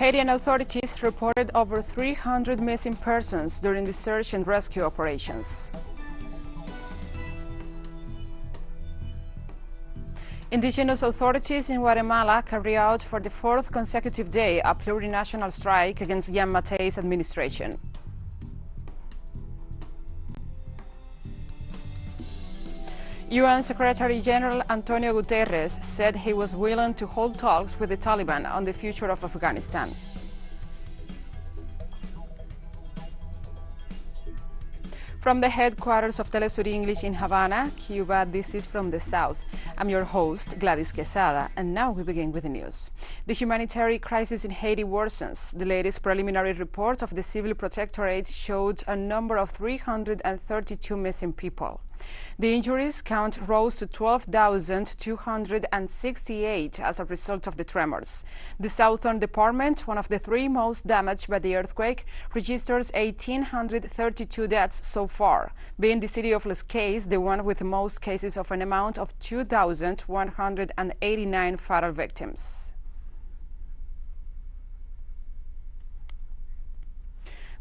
Haitian authorities reported over 300 missing persons during the search and rescue operations. Indigenous authorities in Guatemala carry out for the fourth consecutive day a plurinational strike against Jan Matei's administration. UN Secretary General Antonio Guterres said he was willing to hold talks with the Taliban on the future of Afghanistan. From the headquarters of TeleSUR English in Havana, Cuba, this is From the South. I'm your host, Gladys Quesada, and now we begin with the news. The humanitarian crisis in Haiti worsens. The latest preliminary report of the Civil Protectorate showed a number of 332 missing people. The injuries count rose to 12,268 as a result of the tremors. The southern department, one of the three most damaged by the earthquake, registers 1,832 deaths so far, being the city of Les Cayes the one with the most cases of an amount of 2,189 fatal victims.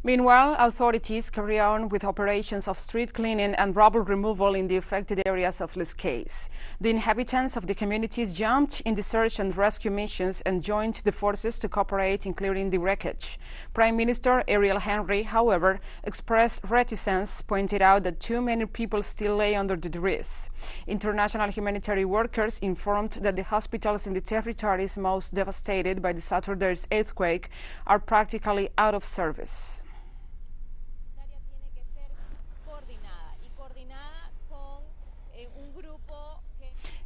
Meanwhile, authorities carry on with operations of street cleaning and rubble removal in the affected areas of Les Cayes. The inhabitants of the communities jumped in the search and rescue missions and joined the forces to cooperate in clearing the wreckage. Prime Minister Ariel Henry, however, expressed reticence, pointed out that too many people still lay under the debris. International humanitarian workers informed that the hospitals in the territories most devastated by the Saturday's earthquake are practically out of service.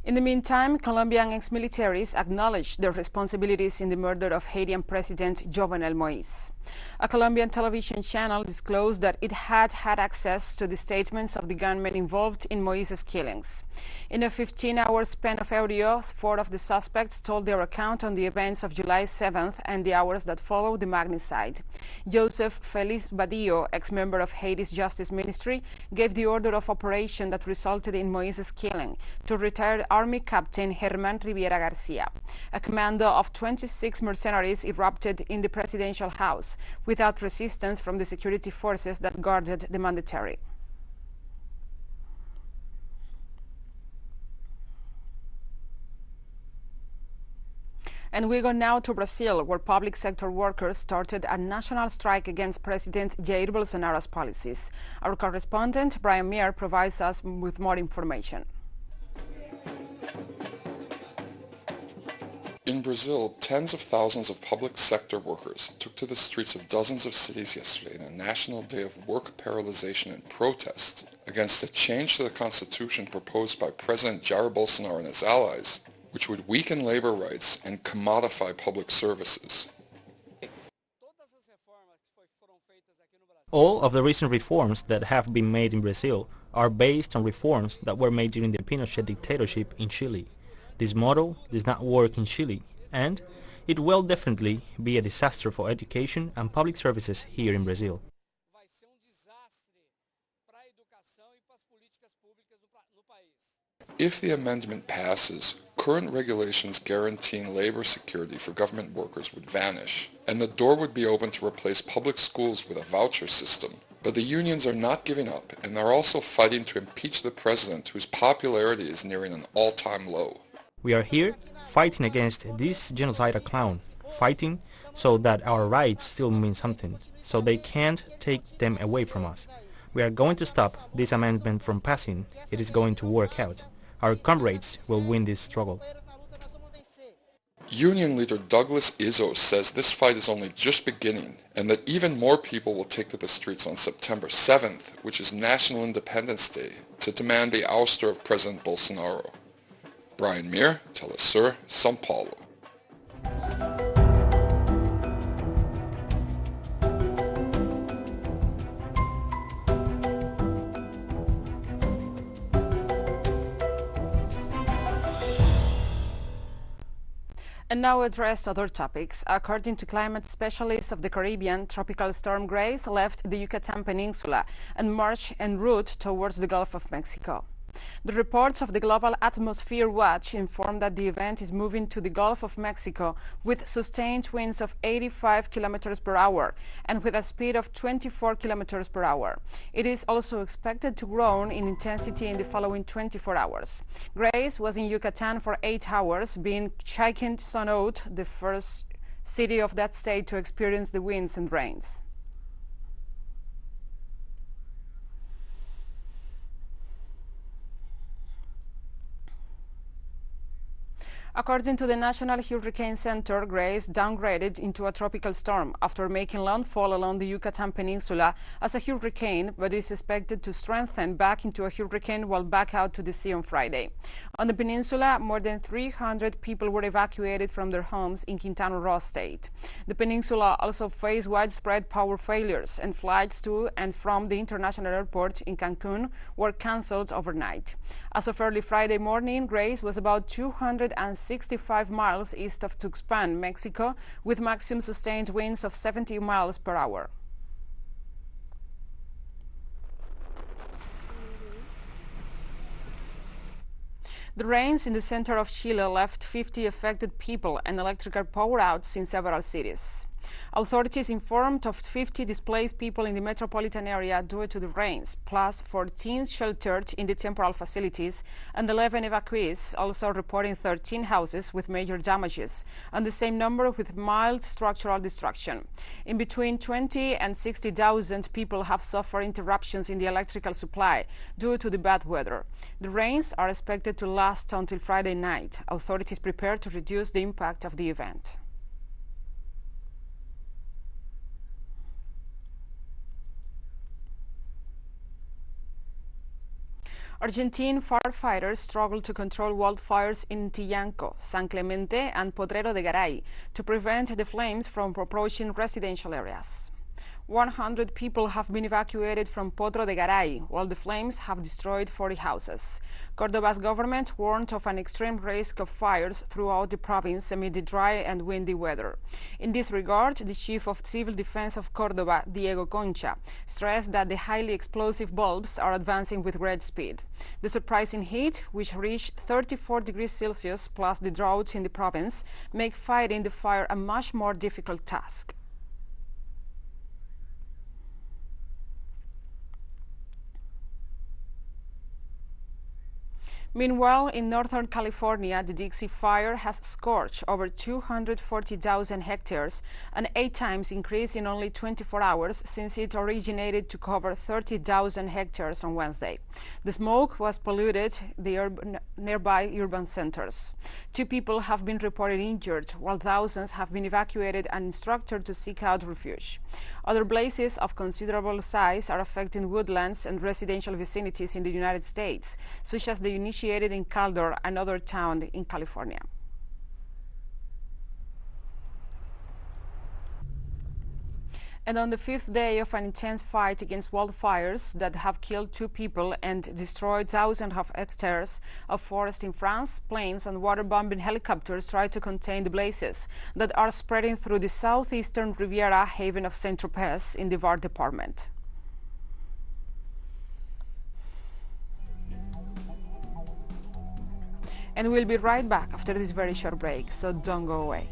In the meantime, Colombian ex-militaries acknowledged their responsibilities in the murder of Haitian President Jovenel Moïse. A Colombian television channel disclosed that it had had access to the statements of the gunmen involved in Moïse's killings. In a 15-hour span of audio, 4 of the suspects told their account on the events of July 7th and the hours that followed the magnitude. Joseph Félix Badillo, ex-member of Haiti's Justice Ministry, gave the order of operation that resulted in Moïse's killing to retired Army Captain Germán Riviera Garcia. A commando of 26 mercenaries erupted in the presidential house without resistance from the security forces that guarded the mandatory. And we go now to Brazil, where public sector workers started a national strike against President Jair Bolsonaro's policies. Our correspondent, Brian Meir, provides us with more information. In Brazil, tens of thousands of public sector workers took to the streets of dozens of cities yesterday in a national day of work paralyzation and protest against a change to the constitution proposed by President Jair Bolsonaro and his allies, which would weaken labor rights and commodify public services. All of the recent reforms that have been made in Brazil are based on reforms that were made during the Pinochet dictatorship in Chile. This model does not work in Chile, and it will definitely be a disaster for education and public services here in Brazil. If the amendment passes, current regulations guaranteeing labor security for government workers would vanish, and the door would be open to replace public schools with a voucher system. But the unions are not giving up, and are also fighting to impeach the president, whose popularity is nearing an all-time low. We are here fighting against this genocidal clown, fighting so that our rights still mean something, so they can't take them away from us. We are going to stop this amendment from passing. It is going to work out. Our comrades will win this struggle. Union leader Douglas Izzo says this fight is only just beginning, and that even more people will take to the streets on September 7th, which is National Independence Day, to demand the ouster of President Bolsonaro. Brian Meir, TeleSUR, São Paulo. And now address other topics. According to climate specialists of the Caribbean, Tropical Storm Grace left the Yucatan Peninsula and marched en route towards the Gulf of Mexico. The reports of the Global Atmosphere Watch inform that the event is moving to the Gulf of Mexico with sustained winds of 85 kilometers per hour and with a speed of 24 kilometers per hour. It is also expected to grow in intensity in the following 24 hours. Grace was in Yucatan for 8 hours, being Chichen Sonora, the first city of that state to experience the winds and rains. According to the National Hurricane Center, Grace downgraded into a tropical storm after making landfall along the Yucatan Peninsula as a hurricane, but is expected to strengthen back into a hurricane while back out to the sea on Friday. On the peninsula, more than 300 people were evacuated from their homes in Quintana Roo state. The peninsula also faced widespread power failures, and flights to and from the international airport in Cancun were cancelled overnight. As of early Friday morning, Grace was about 265 miles east of Tuxpan, Mexico, with maximum sustained winds of 70 miles per hour. The rains in the center of Chile left 50 affected people and electrical power outs in several cities. Authorities informed of 50 displaced people in the metropolitan area due to the rains, plus 14 sheltered in the temporal facilities, and 11 evacuees, also reporting 13 houses with major damages, and the same number with mild structural destruction. In between 20 and 60,000 people have suffered interruptions in the electrical supply due to the bad weather. The rains are expected to last until Friday night. Authorities prepare to reduce the impact of the event. Argentine firefighters struggle to control wildfires in Tillanco, San Clemente, and Potrero de Garay to prevent the flames from approaching residential areas. 100 people have been evacuated from Potro de Garay, while the flames have destroyed 40 houses. Cordoba's government warned of an extreme risk of fires throughout the province amid the dry and windy weather. In this regard, the chief of civil defense of Cordoba, Diego Concha, stressed that the highly explosive bulbs are advancing with great speed. The surprising heat, which reached 34 degrees Celsius plus the drought in the province, make fighting the fire a much more difficult task. Meanwhile, in Northern California, the Dixie Fire has scorched over 240,000 hectares, an 8 times increase in only 24 hours since it originated to cover 30,000 hectares on Wednesday. The smoke was polluted the nearby urban centers. 2 people have been reported injured, while thousands have been evacuated and instructed to seek out refuge. Other blazes of considerable size are affecting woodlands and residential vicinities in the United States, such as the initiated in Caldor, another town in California. And on the 5th day of an intense fight against wildfires that have killed 2 people and destroyed thousands of hectares of forest in France, planes and waterbombing helicopters try to contain the blazes that are spreading through the southeastern Riviera haven of Saint-Tropez in the Var department. And we'll be right back after this very short break, so don't go away.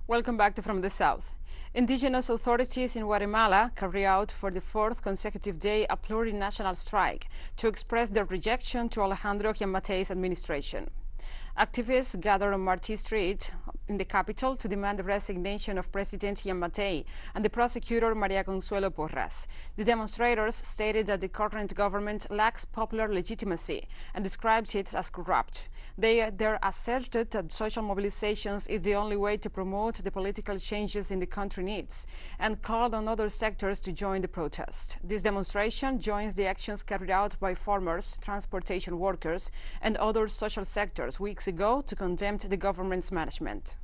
Welcome back to From the South. Indigenous authorities in Guatemala carry out for the 4th consecutive day a plurinational strike to express their rejection to Alejandro Giammattei's administration. Activists gathered on Martí Street in the capital to demand the resignation of President Giammattei and the prosecutor Maria Consuelo Porras. The demonstrators stated that the current government lacks popular legitimacy and described it as corrupt. They asserted that social mobilizations is the only way to promote the political changes in the country needs and called on other sectors to join the protest. This demonstration joins the actions carried out by farmers, transportation workers, and other social sectors weeks ago to condemn the government's management.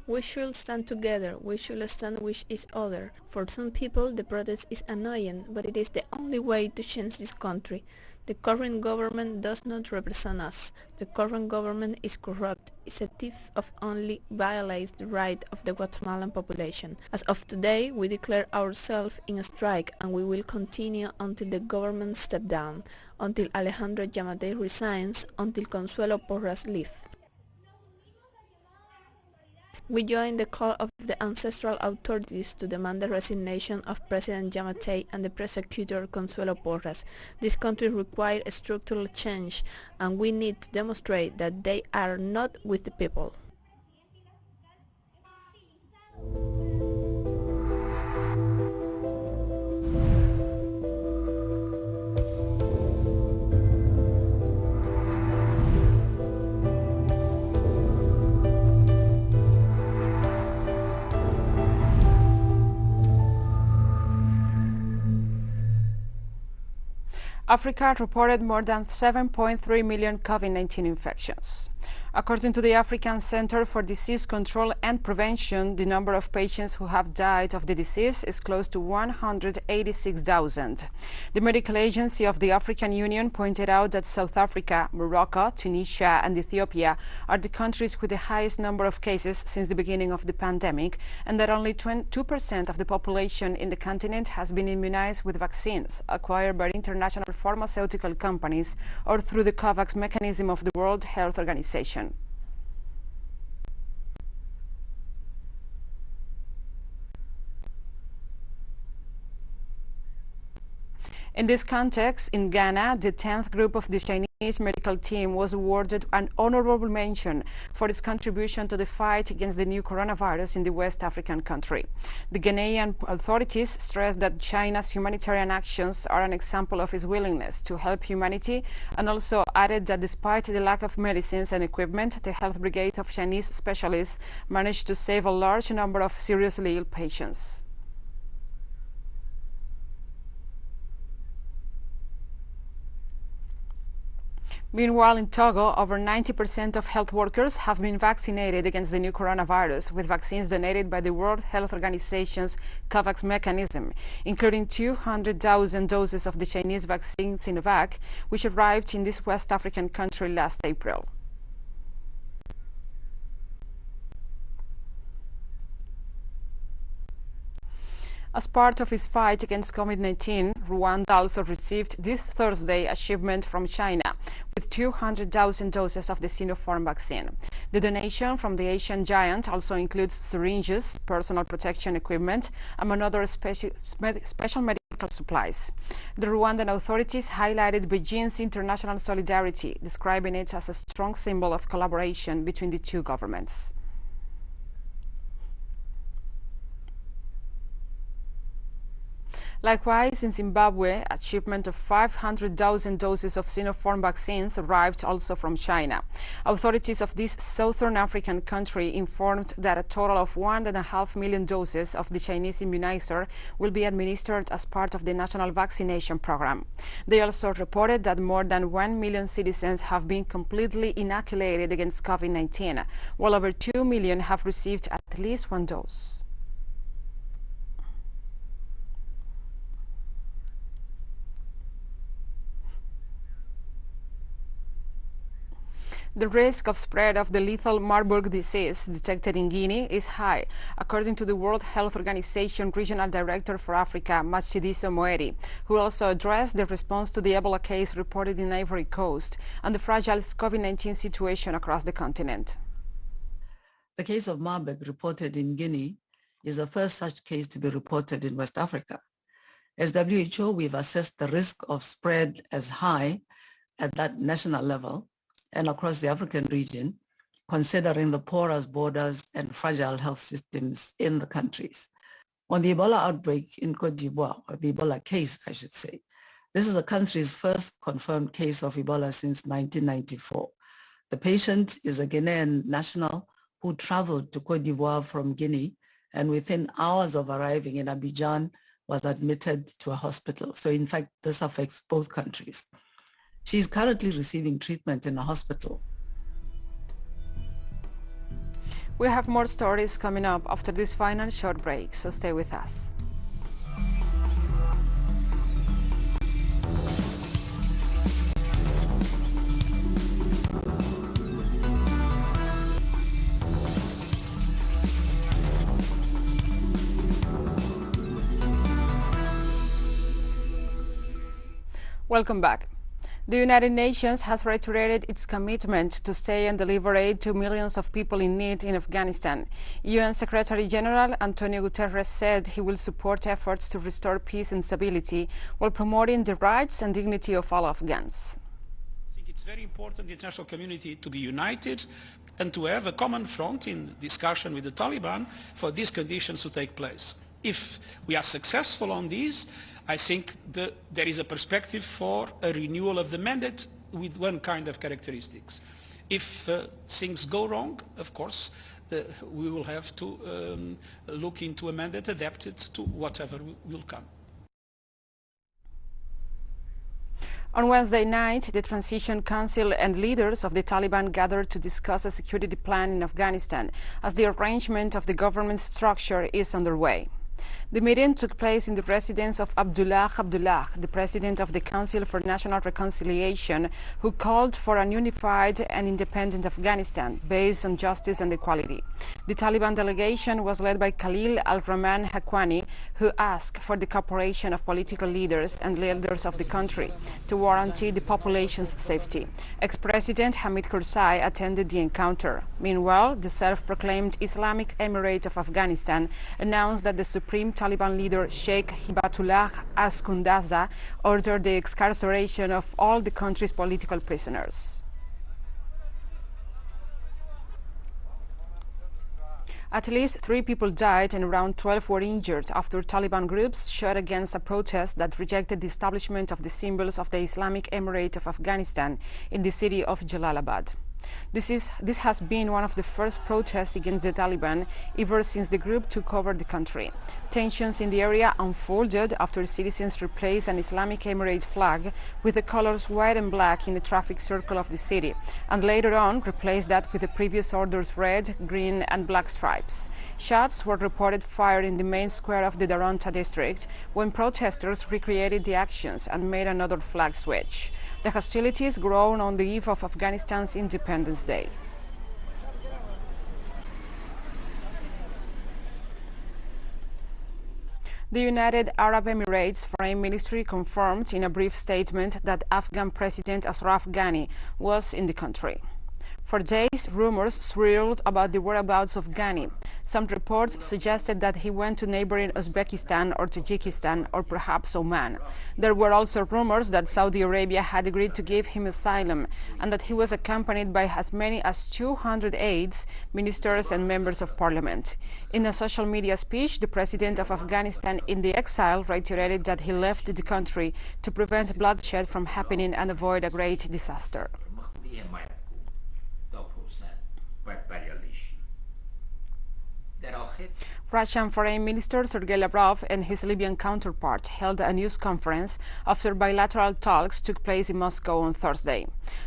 We should stand together, we should stand with each other. For some people the protest is annoying, but it is the only way to change this country. The current government does not represent us. The current government is corrupt, is a thief of only violates the right of the Guatemalan population. As of today, we declare ourselves in a strike and we will continue until the government steps down, until Alejandro Yamatei resigns, until Consuelo Porras leaves. We join the call of the ancestral authorities to demand the resignation of President Yamatei and the prosecutor Consuelo Porras. This country requires a structural change, and we need to demonstrate that they are not with the people. Africa reported more than 7.3 million COVID-19 infections. According to the African Center for Disease Control and Prevention, the number of patients who have died of the disease is close to 186,000. The medical agency of the African Union pointed out that South Africa, Morocco, Tunisia, and Ethiopia are the countries with the highest number of cases since the beginning of the pandemic, and that only 2% of the population in the continent has been immunized with vaccines acquired by international pharmaceutical companies or through the COVAX mechanism of the World Health Organization. In this context, in Ghana, the 10th group of the Chinese medical team was awarded an honorable mention for its contribution to the fight against the new coronavirus in the West African country. The Ghanaian authorities stressed that China's humanitarian actions are an example of its willingness to help humanity, and also added that despite the lack of medicines and equipment, the health brigade of Chinese specialists managed to save a large number of seriously ill patients. Meanwhile, in Togo, over 90% of health workers have been vaccinated against the new coronavirus with vaccines donated by the World Health Organization's COVAX mechanism, including 200,000 doses of the Chinese vaccine Sinovac, which arrived in this West African country last April. As part of its fight against COVID-19, Rwanda also received this Thursday a shipment from China with 200,000 doses of the Sinopharm vaccine. The donation from the Asian giant also includes syringes, personal protection equipment, among other special medical supplies. The Rwandan authorities highlighted Beijing's international solidarity, describing it as a strong symbol of collaboration between the two governments. Likewise, in Zimbabwe, a shipment of 500,000 doses of Sinopharm vaccines arrived also from China. Authorities of this southern African country informed that a total of 1.5 million doses of the Chinese immunizer will be administered as part of the national vaccination program. They also reported that more than 1 million citizens have been completely inoculated against COVID-19, while over 2 million have received at least one dose. The risk of spread of the lethal Marburg disease detected in Guinea is high, according to the World Health Organization Regional Director for Africa, Matshidiso Moeti, who also addressed the response to the Ebola case reported in Ivory Coast and the fragile COVID-19 situation across the continent. The case of Marburg reported in Guinea is the first such case to be reported in West Africa. As WHO, we've assessed the risk of spread as high at that national level and across the African region, considering the porous borders and fragile health systems in the countries. On the Ebola outbreak in Côte d'Ivoire, or the Ebola case, I should say, this is the country's first confirmed case of Ebola since 1994. The patient is a Ghanaian national who traveled to Côte d'Ivoire from Guinea, and within hours of arriving in Abidjan was admitted to a hospital. So in fact, this affects both countries. She is currently receiving treatment in a hospital. We have more stories coming up after this final short break, so stay with us. Welcome back. The United Nations has reiterated its commitment to stay and deliver aid to millions of people in need in Afghanistan. UN Secretary General Antonio Guterres said he will support efforts to restore peace and stability while promoting the rights and dignity of all Afghans. I think it's very important the international community to be united and to have a common front in discussion with the Taliban for these conditions to take place. If we are successful on these, I think there is a perspective for a renewal of the mandate with one kind of characteristics. If things go wrong, of course, we will have to look into a mandate adapted to whatever will come. On Wednesday night, the Transition Council and leaders of the Taliban gathered to discuss a security plan in Afghanistan as the arrangement of the government structure is underway. The meeting took place in the residence of Abdullah Abdullah, the president of the Council for National Reconciliation, who called for an unified and independent Afghanistan based on justice and equality. The Taliban delegation was led by Khalil al-Rahman Haqqani, who asked for the cooperation of political leaders and leaders of the country to guarantee the population's safety. Ex-President Hamid Karzai attended the encounter. Meanwhile, the self-proclaimed Islamic Emirate of Afghanistan announced that the Supreme Taliban leader Sheikh Hibatullah Askundaza ordered the excarceration of all the country's political prisoners. At least 3 people died and around 12 were injured after Taliban groups shot against a protest that rejected the establishment of the symbols of the Islamic Emirate of Afghanistan in the city of Jalalabad. This has been one of the first protests against the Taliban ever since the group took over the country. Tensions in the area unfolded after citizens replaced an Islamic Emirate flag with the colors white and black in the traffic circle of the city, and later on replaced that with the previous order's red, green and black stripes. Shots were reported fired in the main square of the Daranta district when protesters recreated the actions and made another flag switch. The hostilities grown on the eve of Afghanistan's Independence Day. The United Arab Emirates Foreign Ministry confirmed in a brief statement that Afghan President Ashraf Ghani was in the country. For days, rumors swirled about the whereabouts of Ghani. Some reports suggested that he went to neighboring Uzbekistan or Tajikistan or perhaps Oman. There were also rumors that Saudi Arabia had agreed to give him asylum and that he was accompanied by as many as 200 aides, ministers and members of parliament. In a social media speech, the president of Afghanistan in the exile reiterated that he left the country to prevent bloodshed from happening and avoid a great disaster. Russian Foreign Minister Sergei Lavrov and his Libyan counterpart held a news conference after bilateral talks took place in Moscow on Thursday.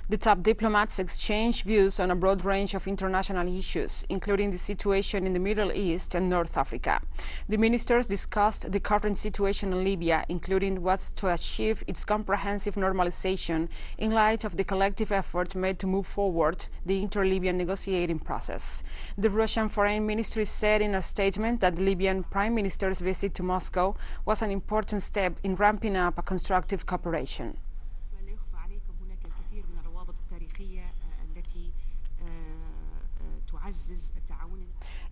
The top diplomats exchanged views on a broad range of international issues, including the situation in the Middle East and North Africa. The ministers discussed the current situation in Libya, including what's to achieve its comprehensive normalization in light of the collective effort made to move forward the inter-Libyan negotiating process. The Russian Foreign Ministry said in a statement that the Libyan Prime Minister's visit to Moscow was an important step in ramping up a constructive cooperation.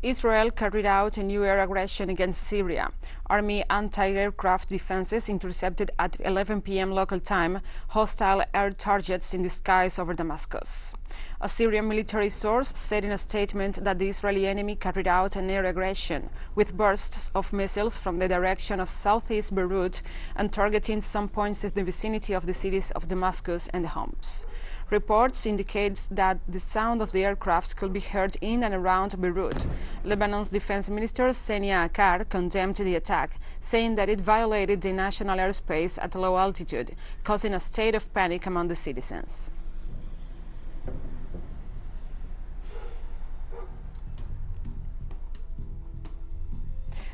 Israel carried out a new air aggression against Syria. Army anti-aircraft defenses intercepted at 11 p.m. local time hostile air targets in the skies over Damascus. A Syrian military source said in a statement that the Israeli enemy carried out an air aggression with bursts of missiles from the direction of southeast Beirut and targeting some points in the vicinity of the cities of Damascus and Homs. Reports indicate that the sound of the aircraft could be heard in and around Beirut. Lebanon's defense minister Senia Akar condemned the attack, saying that it violated the national airspace at low altitude, causing a state of panic among the citizens.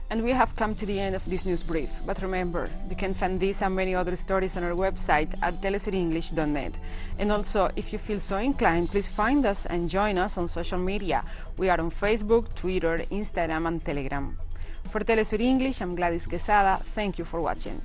And we have come to the end of this news brief. But remember, you can find these and many other stories on our website at telesurenglish.net. And also, if you feel so inclined, please find us and join us on social media. We are on Facebook, Twitter, Instagram, and Telegram. For TeleSUR English, I'm Gladys Quesada. Thank you for watching.